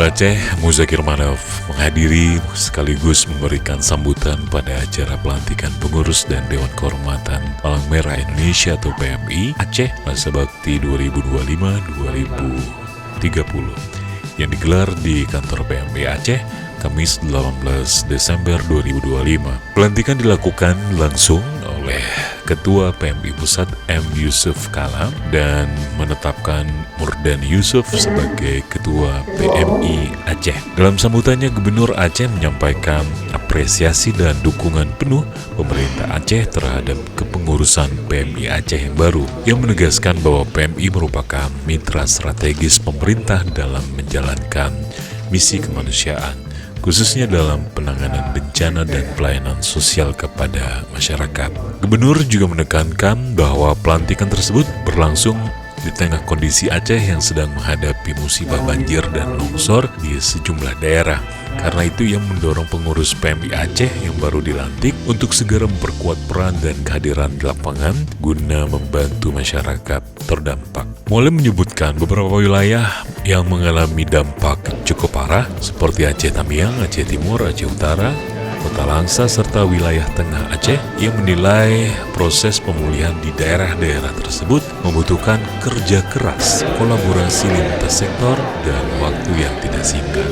Gubernur Aceh Muzakir Manaf menghadiri sekaligus memberikan sambutan pada acara pelantikan pengurus dan Dewan Kehormatan Palang Merah Indonesia atau PMI Aceh Masa Bakti 2025-2030 yang digelar di kantor PMI Aceh Kamis 18 Desember 2025. Pelantikan dilakukan langsung oleh Ketua PMI Pusat M. Yusuf Kala dan menetapkan Murdani Yusuf sebagai Ketua PMI Aceh. Dalam sambutannya, Gubernur Aceh menyampaikan apresiasi dan dukungan penuh pemerintah Aceh terhadap kepengurusan PMI Aceh yang baru, yang menegaskan bahwa PMI merupakan mitra strategis pemerintah dalam menjalankan misi kemanusiaan, khususnya dalam penanganan bencana dan pelayanan sosial kepada masyarakat. Gubernur juga menekankan bahwa pelantikan tersebut berlangsung di tengah kondisi Aceh yang sedang menghadapi musibah banjir dan longsor di sejumlah daerah. Karena itu yang mendorong pengurus PMI Aceh yang baru dilantik untuk segera memperkuat peran dan kehadiran di lapangan guna membantu masyarakat terdampak. Mulai menyebutkan beberapa wilayah yang mengalami dampak cukup parah seperti Aceh Tamiang, Aceh Timur, Aceh Utara, Kota Langsa, serta wilayah tengah Aceh yang menilai proses pemulihan di daerah-daerah tersebut membutuhkan kerja keras, kolaborasi lintas sektor, dan waktu yang tidak singkat.